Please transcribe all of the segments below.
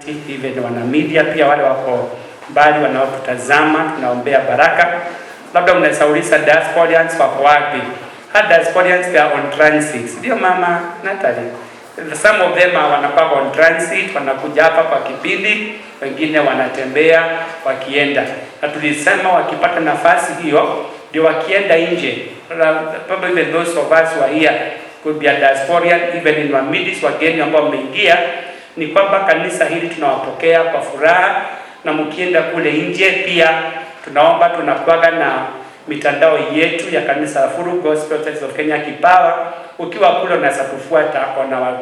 Even wana media pia wale wako mbali wanaotutazama, tunaombea baraka. Labda mnasauliza diasporians wako wapi? Diasporians they are on transit. Ndio mama Natalie. Some of them wanakuwa on transit, wanakuja hapa kwa kipindi, wengine wanatembea wakienda. Na tulisema wakipata nafasi hiyo ndio wakienda nje. Probably even those of us who are here could be a diasporian, even in our midst, wageni ambao wameingia. Ni kwamba kanisa hili tunawapokea kwa furaha, na mkienda kule nje pia tunaomba, tunakuaga na mitandao yetu ya kanisa la Full Gospel Church of Kenya Kipawa. Ukiwa kule unaweza kufuata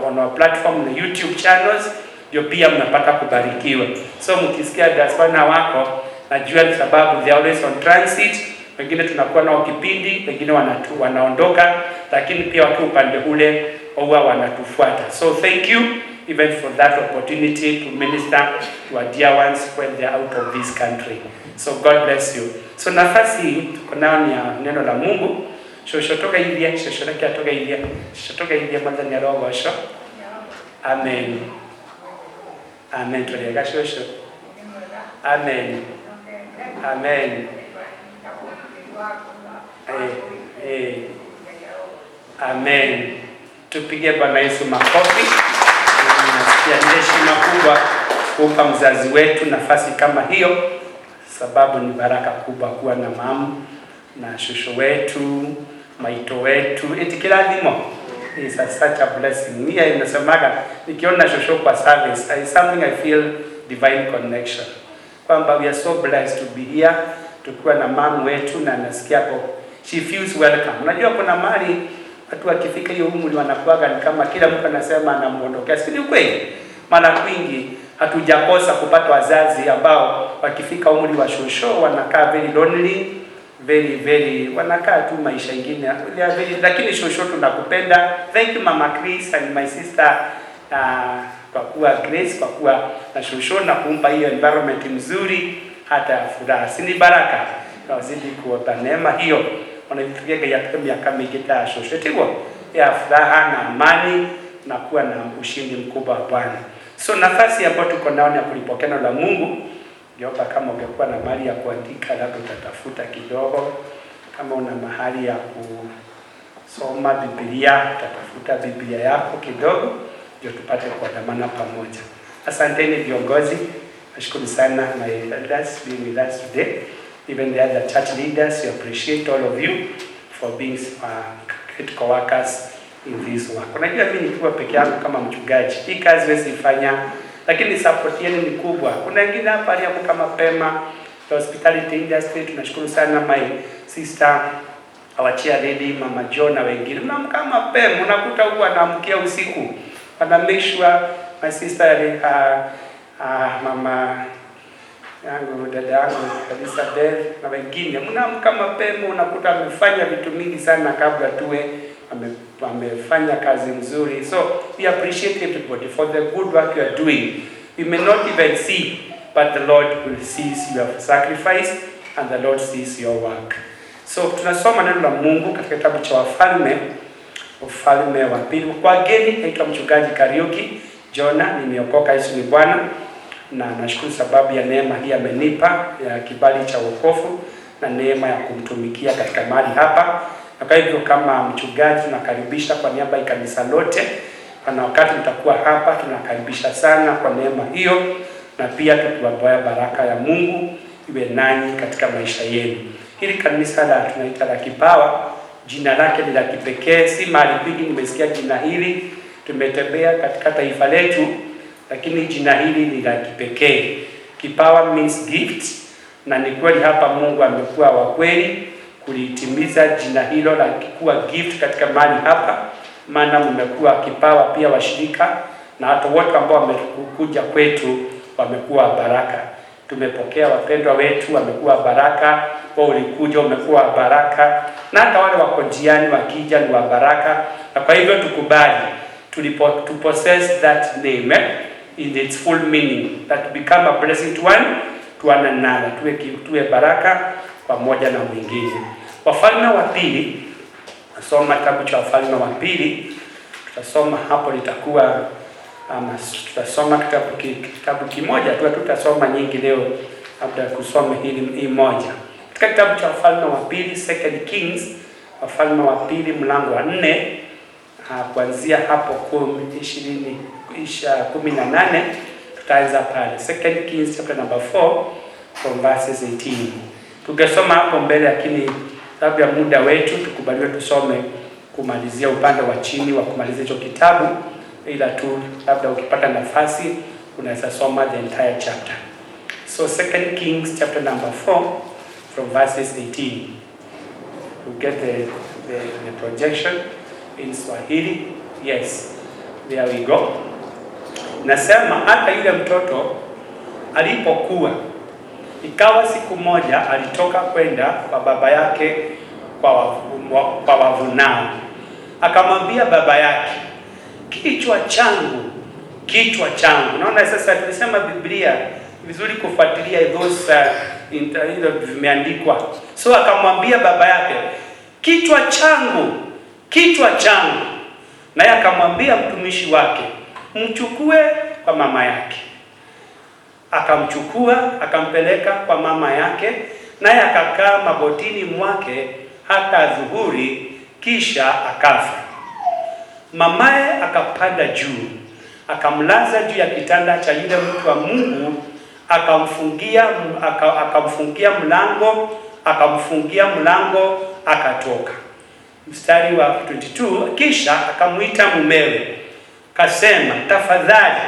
on our platform na YouTube channels, ndio pia mnapata kubarikiwa. So mkisikia diaspora wako, najua ni sababu they are always on transit. Wengine tunakuwa nao kipindi, wengine wanaondoka, lakini pia wakiwa upande ule huwa wanatufuata. So thank you even for that opportunity to minister to our dear ones when they are out of this country. So God bless you. So nafasi hii tuko nayo ni ya neno la Mungu. Shoshotoka hivi, shoshotoka toka hivi. Shoshotoka hivi mwanzo ni roho washo. Amen. Amen. Tuliaga shosho. Amen. Amen. Amen. Tupige Bwana Yesu makofi. Nasikia heshima kubwa kumpa mzazi wetu nafasi kama hiyo, sababu ni baraka kubwa kuwa na mamu na shosho wetu, maito wetu. Kila dimo is such a blessing. Mimi ninasemaga nikiona shosho kwa service, is something I feel divine connection. Kwamba we are so blessed to be here, tukiwa na mamu wetu, na nasikia hapo she feels welcome. Unajua kuna mali watu wakifika hiyo umri wanakuaga ni kama kila mtu anasema anamuondokea. Si ni kweli? Mara kwingi hatujakosa kupata wazazi ambao wakifika umri wa shosho wanakaa very lonely, very wanakaa tu maisha mengine. Lakini shosho tunakupenda. Thank you Mama Chris and my sister kwa kuwa Grace, kwa kuwa na shosho na kumpa hiyo environment mzuri hata furaha. Si ni baraka? Na wazidi kuota neema hiyo. Wanafikiria ya miaka mingi ta shosho tigo ya furaha na amani na kuwa na ushindi mkubwa wa Bwana. So nafasi ambayo tuko nayo ni kulipokea neno la Mungu. Ndio kama ungekuwa na mahali ya kuandika, labda utatafuta kidogo. Kama una mahali ya kusoma Biblia, utatafuta Biblia yako kidogo ndio tupate kuandamana pamoja. Asanteni viongozi. Nashukuru sana my elders being with us today. Even the other church leaders, we appreciate all of you for being great co-workers in this work. Unajua mimi nikiwa peke yangu kama mchungaji, hii kazi wewe sifanya, lakini support yenu ni kubwa. Kuna wengine hapa aliamka mapema, hospitality industry, tunashukuru sana my sister, our chair lady, Mama John na wengine. Mnaamka mapema, unakuta huko anaamkia usiku. Ana make sure my sister Mama yangu, dada yangu Elizabeth na wengine, mnaamka mapema, unakuta amefanya vitu mingi sana kabla tuwe amefanya kazi nzuri. So we appreciate everybody for the good work you are doing. We may not even see, but the Lord will see your sacrifice and the Lord sees your work. So tunasoma neno la Mungu katika kitabu cha Wafalme wa Pili. Kwa geni naitwa mchungaji Kariuki Jona, nimeokoka, Yesu ni Bwana, na nashukuru sababu ya neema hii amenipa ya kibali cha wokovu na neema ya kumtumikia katika mahali hapa. Na kwa hivyo kama mchungaji tunakaribisha kwa niaba ya kanisa lote, na wakati mtakuwa hapa tunakaribisha sana kwa neema hiyo, na pia tukiwaombea baraka ya Mungu iwe nanyi katika maisha yenu. Hili kanisa la tunaita la Kipawa, jina lake ni la kipekee, si mahali kwingi nimesikia jina hili. Tumetembea katika taifa letu, lakini jina hili ni la kipekee. Kipawa means gift, na ni kweli hapa Mungu amekuwa wa kweli kulitimiza jina hilo la kuwa gift katika mahali hapa, maana mmekuwa Kipawa pia washirika, na hata wote ambao wamekuja kwetu wamekuwa baraka. Tumepokea wapendwa wetu wamekuwa baraka, wao ulikuja umekuwa baraka, na hata wale wako njiani wakija ni wa baraka. Na kwa hivyo tukubali to possess that name in its full meaning, that become a blessing to one another, tuwe baraka pamoja na mwingine. Wafalme wa Pili, nasoma kitabu cha Wafalme wa Pili, tutasoma hapo litakuwa ama tutasoma kitabu kimoja tu, tutasoma nyingi leo, labda kusoma hii moja katika kitabu cha Wafalme wa Pili, Second Kings, Wafalme wa Pili mlango wa 4, kuanzia hapo 18 tutaanza pale. Second Kings chapter number 4 from verses 18. Tukisoma hapo mbele, lakini labda muda wetu tukubaliwe tusome kumalizia upande wa chini wa kumalizia hicho kitabu, ila tu labda ukipata nafasi unaweza soma the entire chapter. So Second Kings chapter number 4 from verses 18. You get the projection in Swahili. Yes, there we go. Nasema hata yule mtoto alipokuwa, ikawa siku moja alitoka kwenda kwa baba yake kwa wavunao. Akamwambia baba yake, kichwa changu, kichwa changu. Naona sasa tulisema Biblia vizuri kufuatilia those vimeandikwa. So akamwambia baba yake, kichwa changu, kichwa changu. Naye akamwambia mtumishi wake, mchukue kwa mama yake. Akamchukua akampeleka kwa mama yake, naye akakaa magotini mwake hata adhuhuri, kisha akafa. Mamaye akapanda juu, akamlaza juu ya kitanda cha yule mtu wa Mungu, akamfungia mlango akatoka. Mstari wa 22, kisha akamuita mumewe, kasema, tafadhali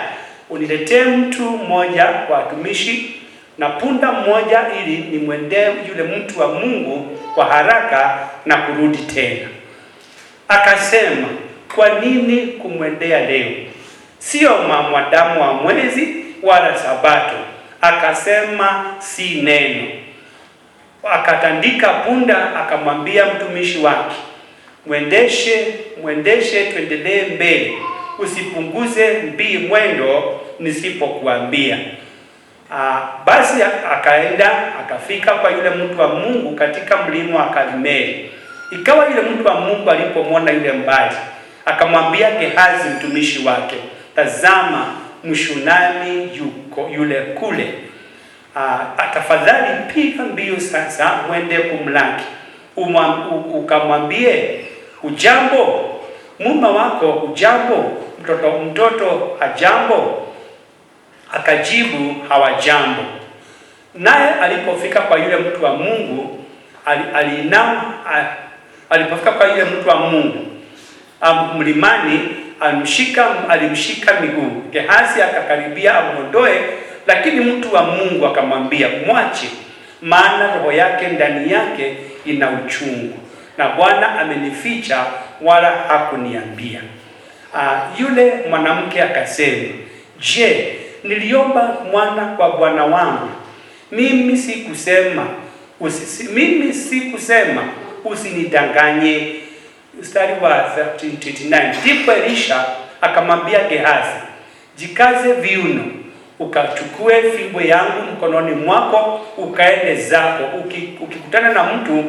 uniletee mtu mmoja wa watumishi na punda mmoja, ili nimwendee yule mtu wa Mungu kwa haraka na kurudi tena. Akasema, kwa nini kumwendea leo? Sio mwanadamu wa mwezi wala Sabato. Akasema, si neno. Akatandika punda, akamwambia mtumishi wake, mwendeshe tuendelee mbele, usipunguze mbii mwendo nisipokuambia. Basi akaenda akafika kwa yule mtu wa Mungu katika mlima wa Karmeli. Ikawa yule mtu wa Mungu alipomwona yule mbali, akamwambia Gehazi mtumishi wake, tazama, Mshunami yuko yule kule. Tafadhali piga mbio sasa, mwende kumlaki, ukamwambie, ujambo mume wako, ujambo mtoto hajambo? Akajibu, hawajambo. Naye alipofika kwa yule mtu wa Mungu, alipofika kwa yule mtu wa Mungu mlimani, alimshika miguu. Gehazi akakaribia amuondoe, lakini mtu wa Mungu akamwambia, mwache, maana roho yake ndani yake ina uchungu, na Bwana amenificha wala hakuniambia. Yule mwanamke akasema, je, niliomba mwana kwa bwana wangu? Mimi sikusema usinidanganye. Mstari wa 39, ndipo Elisha akamwambia Gehazi, jikaze viuno, ukachukue fimbo yangu mkononi mwako, ukaende zako. Ukikutana na mtu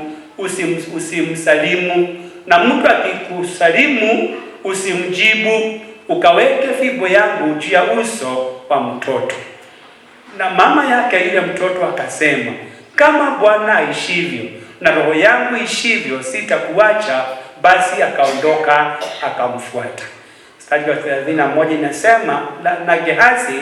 usimsalimu, na mtu akikusalimu usimjibu. Ukaweke fimbo yangu juu ya uso wa mtoto. Na mama yake yule mtoto akasema, kama Bwana aishivyo na roho yangu ishivyo, sitakuacha. Basi akaondoka akamfuata. Mstari wa 31 inasema, na Gehazi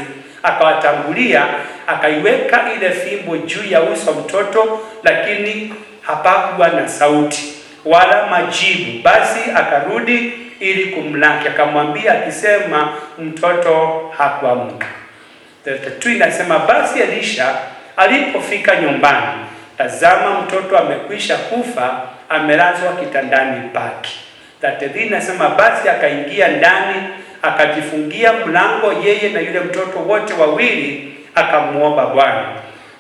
akawatangulia, akaiweka ile fimbo juu ya uso wa mtoto, lakini hapakuwa na sauti wala majibu. Basi akarudi ili kumlaki, akamwambia akisema, mtoto hakuamka. Tu inasema, basi Elisha alipofika nyumbani, tazama, mtoto amekwisha kufa, amelazwa kitandani pake. Inasema, basi akaingia ndani, akajifungia mlango, yeye na yule mtoto wote wawili, akamuomba Bwana.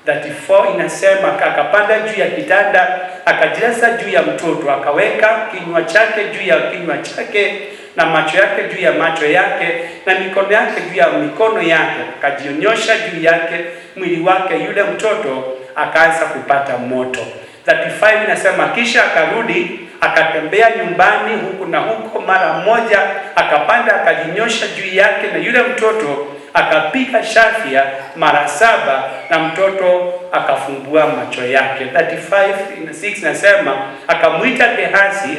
34 inasema, akapanda juu ya kitanda, akajilaza juu ya mtoto, akaweka kinywa chake juu ya kinywa chake, na macho yake juu ya macho yake, na mikono yake juu ya mikono yake, akajionyosha juu yake mwili wake. Yule mtoto akaanza kupata moto. 35 inasema, kisha akarudi akatembea nyumbani huku na huko. Mara moja akapanda akajinyosha juu yake, na yule mtoto akapiga shafia mara 7 na mtoto akafumbua macho yake. 35:6 nasema akamuita Gehazi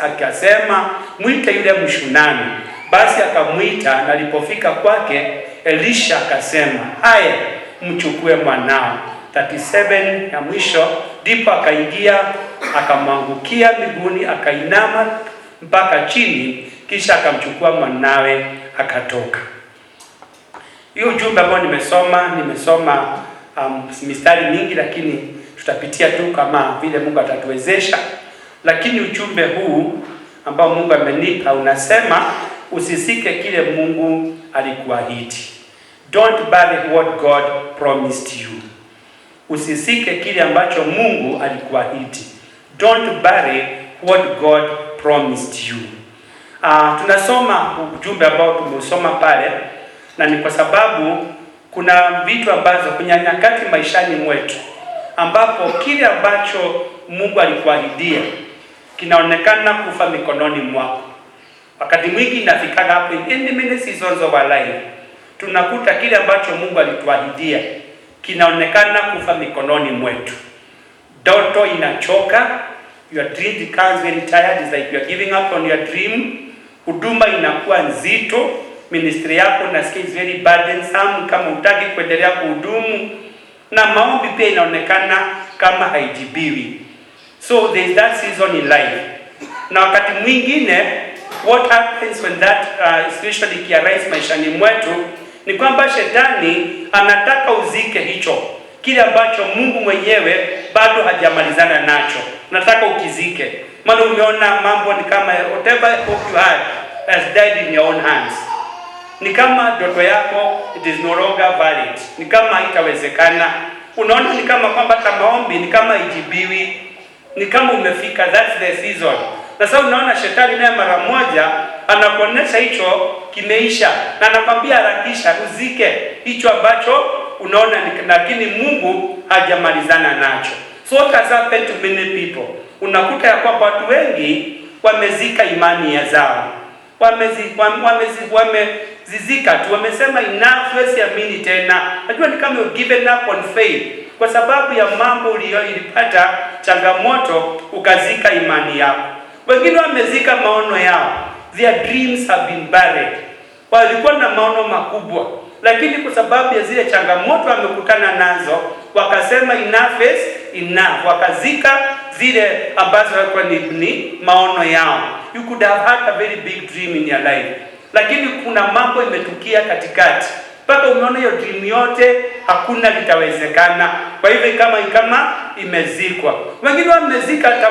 akasema, mwite yule Mshunami. Basi akamuita, na alipofika kwake Elisha akasema, haya, mchukue mwanao. 37 ya mwisho, ndipo akaingia akamwangukia miguuni, akainama mpaka chini, kisha akamchukua mwanawe akatoka. Hiyo ujumbe ambao nimesoma mistari mingi, lakini tutapitia tu kama vile Mungu atatuwezesha. Lakini ujumbe huu ambao Mungu amenipa unasema, usisike kile Mungu alikuahidi. Don't bury what God promised you. Usisike kile ambacho Mungu alikuahidi. Don't bury what God promised you. Tunasoma ujumbe ambao tumesoma pale, na ni kwa sababu kuna vitu ambazo kwenye nyakati maishani mwetu ambapo kile ambacho Mungu alikuahidia kinaonekana kufa mikononi mwako. Wakati mwingi inafika hapo in the many seasons of our life, tunakuta kile ambacho Mungu alituahidia kinaonekana kufa mikononi mwetu. Ndoto inachoka, your dream becomes very tired, it's like you are giving up on your dream. Huduma inakuwa nzito, ministry yako nasikia is very burdensome kama hutaki kuendelea kuhudumu, na maombi pia inaonekana kama haijibiwi. So there is that season in life. Na wakati mwingine what happens when that especially kiarise maishani mwetu ni kwamba shetani anataka uzike hicho kile ambacho Mungu mwenyewe bado hajamalizana nacho. Nataka ukizike. Maana umeona mambo ni kama whatever hope you had has died in your own hands. Ni kama ndoto yako it is no longer valid. Ni kama haitawezekana. Unaona ni kama kwamba maombi ni kama ijibiwi. Ni kama umefika, that's the season. Na sasa unaona shetani naye mara moja anakuonesha hicho kimeisha, na anakwambia harakisha uzike hicho ambacho unaona, lakini Mungu hajamalizana nacho. So what has happened to many people? Unakuta ya kwamba watu wengi wamezika imani ya zao. Wamezizika tu, wamesema enough, siwezi amini tena. Najua ni kama you've given up on faith kwa sababu ya mambo uliyopata changamoto, ukazika imani yako. Wengine wamezika maono yao. Their dreams have been buried. Walikuwa na maono makubwa, lakini kwa sababu ya zile changamoto wamekutana nazo, wakasema enough is enough, wakazika zile ambazo walikuwa ni maono yao. You could have had a very big dream in your life, lakini kuna mambo imetukia katikati mpaka umeona hiyo dream yote hakuna litawezekana. Kwa hivyo kama imezikwa. Wengine wamezika hata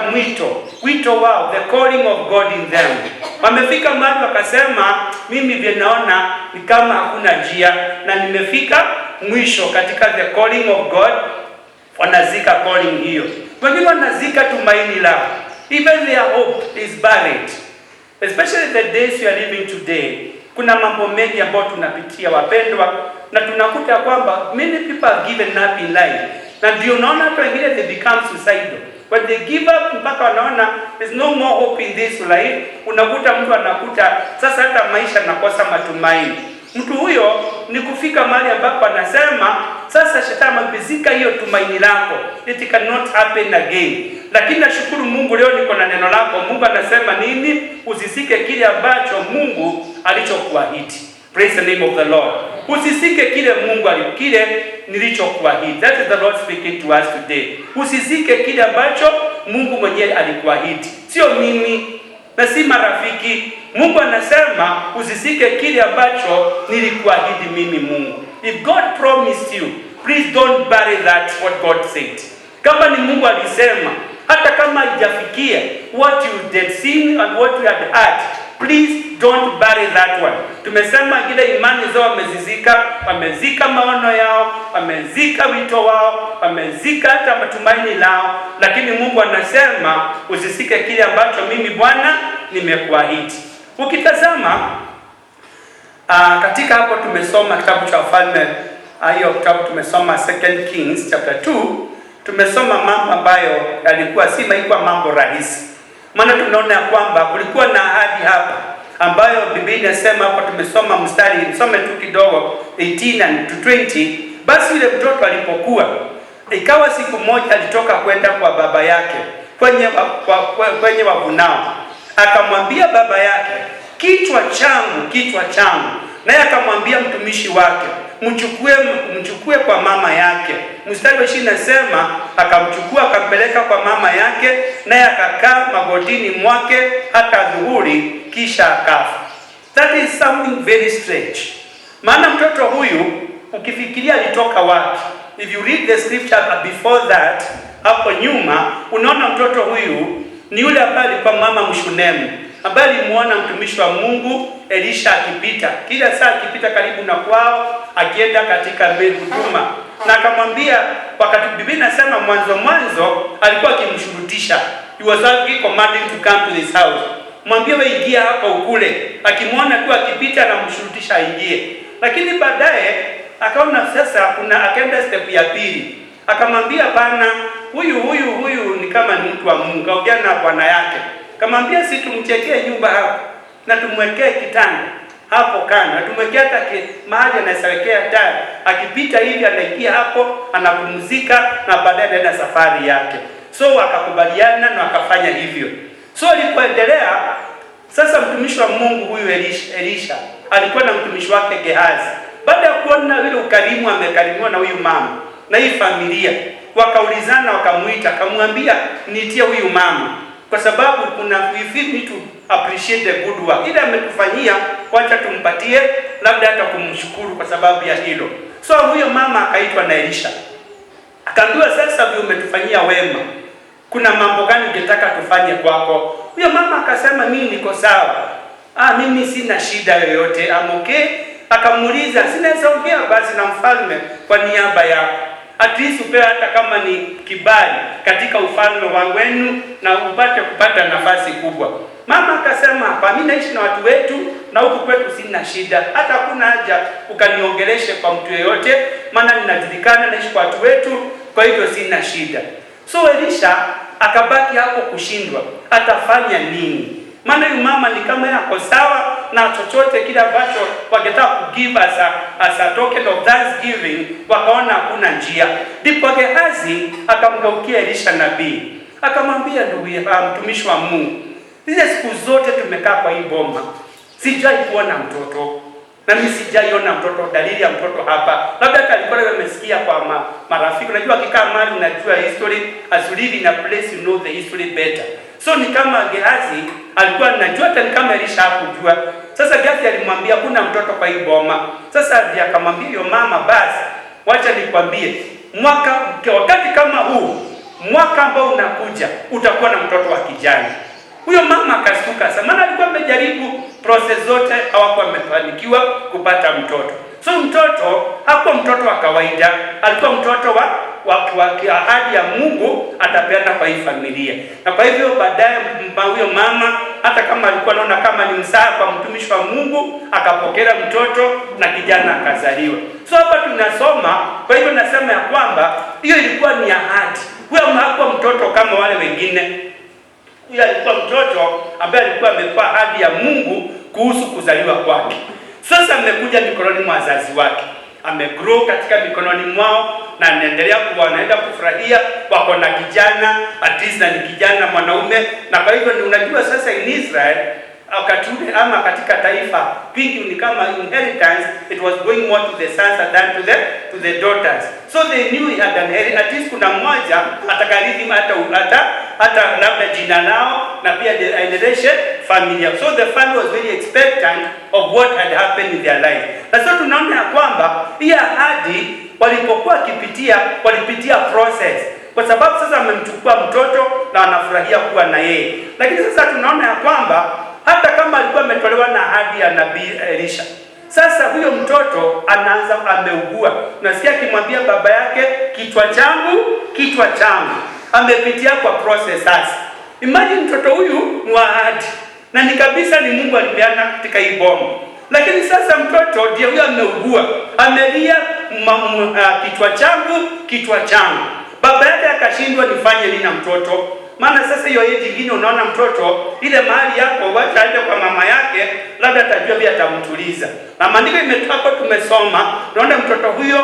wito wao, the calling of God in them. Wamefika mahali wakasema, mimi vile naona ni kama hakuna njia na nimefika mwisho katika the calling of God. Wanazika calling hiyo. Wengine wanazika tumaini lao. Even their hope is buried. Especially the days you are living today. Kuna mambo mengi ambayo tunapitia wapendwa, na tunakuta kwamba many people have given up in life. Na ndio unaona watu wengine they become suicidal. When they give up mpaka wanaona there's no more hope in this life, unakuta mtu anakuta sasa hata maisha nakosa matumaini. Mtu huyo ni kufika mahali ambapo anasema sasa shetani amezika hiyo tumaini lako, it cannot happen again. Lakini nashukuru Mungu leo niko na neno lako. Mungu anasema nini? Usisike kile ambacho Mungu alichokuahidi. Praise the name of the Lord. Usisike kile Mungu alikile nilichokuahidi. That is the Lord speaking to us today. Usisike kile ambacho Mungu mwenyewe alikuahidi. Sio mimi na si marafiki. Mungu anasema usisike kile ambacho nilikuahidi mimi Mungu. If God promised you, please don't bury that what God said. Kama ni Mungu alisema, hata kama haijafikia what you had seen and what you had heard, please don't bury that one. Tumesema ile imani zao wamezika maono yao, wamezika wito wao, wamezika hata matumaini lao, lakini Mungu anasema usisike kile ambacho mimi Bwana nimekuahidi. Ukitazama katika hapo tumesoma kitabu cha Wafalme, hiyo kitabu tumesoma 2 Kings chapter 2, tumesoma mambo ambayo yalikuwa haikuwa mambo rahisi. Maana tunaona kwamba kulikuwa na ahadi hapa ambayo Biblia inasema hapa, tumesoma mstari, nisome tu kidogo 18 and to 20. Basi yule mtoto alipokuwa, ikawa siku moja alitoka kwenda kwa baba yake kwenye wavunao, akamwambia baba yake, kichwa changu. Naye akamwambia mtumishi wake, mchukue kwa mama yake. Mstari wa 20 nasema, akamchukua akampeleka kwa mama yake, naye akakaa magotini mwake hata dhuhuri, kisha akafa. That is something very strange. Maana mtoto huyu ukifikiria alitoka wapi? If you read the scripture before that, hapo nyuma unaona mtoto huyu ni yule ambaye alikuwa mama Mshunemu, ambaye alimuona mtumishi wa Mungu Elisha akipita. Kila saa akipita karibu na kwao, akienda katika huduma. Na akamwambia, wakati Biblia inasema mwanzo alikuwa akimshurutisha. He was commanding to come to this house. Mwambie wewe ingia hapa ukule. Akimwona tu akipita na mshurutisha aingie. Lakini baadaye akaona sasa akaenda step ya pili. Akamwambia bana, huyu ni kama ni mtu wa Mungu. Kaongea na bwana yake. Akamwambia si tumchekee nyumba hapo na tumwekee kitanda hapo kana, tumwekee hata mahali anasawekea taa, akipita hivi anaingia hapo anapumzika na baadaye anaenda safari yake. So akakubaliana na akafanya hivyo. So alipoendelea sasa, mtumishi wa Mungu huyu Elisha alikuwa na mtumishi wake Gehazi. Baada ya kuona ile ukarimu amekarimiwa na huyu mama na hii familia, wakaulizana, wakamuita, akamwambia nitie huyu mama, kwa sababu we need to appreciate the good work ile ametufanyia, wacha tumpatie labda hata kumshukuru kwa sababu ya hilo. So huyo mama akaitwa na Elisha, akaambiwa, sasa wewe umetufanyia wema, kuna mambo gani ungetaka tufanye kwako? Huyo mama akasema, mimi niko sawa, mimi sina shida yoyote, I'm okay. Akamuuliza, sinaweza ongea basi na mfalme kwa niaba ya at least upewe hata kama ni kibali katika ufalme wangu wenu na upate kupata nafasi kubwa. Mama akasema, hapa mimi naishi na watu wetu na huku kwetu sina shida, hata hakuna haja ukaniongeleshe kwa mtu yeyote, maana ninajulikana naishi kwa watu wetu, kwa hivyo sina shida. So Elisha akabaki hapo kushindwa atafanya nini. Maana huyu mama ni kama yako sawa na chochote kile ambacho wangetaka kugive as a token of thanksgiving, wakaona hakuna njia. Ndipo Gehazi akamgeukia Elisha nabii, akamwambia, ndugu mtumishi wa Mungu, zile siku zote tumekaa kwa hii boma, sijai kuona mtoto. Na mimi sijaiona mtoto, dalili ya mtoto hapa. Labda hata alikuwa amesikia kwa marafiki. Unajua akikaa mahali unajua history, as you live in a place you know the history better. So ni kama Gehazi alikuwa anajua, hata ni kama Elisha hakujua. Sasa Gehazi alimwambia kuna mtoto kwa hii boma. Sasa akamwambia hiyo mama, basi wacha nikwambie, wakati kama huu, mwaka ambao unakuja utakuwa na mtoto wa kijana. Huyo mama akashtuka sana, maana alikuwa amejaribu process zote, hawakuwa wamefanikiwa kupata mtoto. So mtoto hakuwa mtoto wa kawaida, alikuwa mtoto wa ahadi ya Mungu atapeana kwa hii familia. Na kwa hivyo baadaye huyo mama, hata kama alikuwa anaona kama ni msaa kwa mtumishi wa Mungu, akapokea mtoto na kijana akazaliwa. So hapa tunasoma, kwa hivyo nasema ya kwamba hiyo ilikuwa ni ahadi. Huyo hakuwa mtoto kama wale wengine. Huyo alikuwa mtoto ambaye alikuwa amepewa ahadi ya Mungu kuhusu kuzaliwa kwake. Sasa amekuja mikononi mwa wazazi wake, amegrow katika mikononi mwao na anaendelea wanaenda kufurahia, wako na kijana, at least na ni kijana mwanaume. Na kwa hivyo unajua sasa in Israel wakati ama katika taifa pingi ni kama inheritance, it was going more to the sons than to the daughters. So they knew he had an inheritance, at least kuna mmoja atakarithi hata labda jina lao na pia the generation familia. So the family was very expectant of what had happened in their life. Na so tunaona ya kwamba hii ahadi walipitia process, kwa sababu sasa amemchukua mtoto na anafurahia kuwa na yeye. Lakini sasa tunaona ya kwamba hata kama alikuwa ametolewa na ahadi ya nabii Elisha, sasa huyo mtoto anaanza ameugua. Nasikia akimwambia baba yake, kichwa changu. Amepitia kwa process sasa. Imagine mtoto huyu ni ahadi na ni kabisa ni Mungu alipeana katika hii boma. Lakini sasa mtoto ndiye huyo ameugua, amelia kichwa changu. Baba yake akashindwa nifanye nini na mtoto. Maana sasa hiyo age nyingine unaona mtoto ile mahali yako wacha aende kwa mama yake, labda atajua pia atamtuliza. Na maandiko imetoka tumesoma, unaona mtoto huyo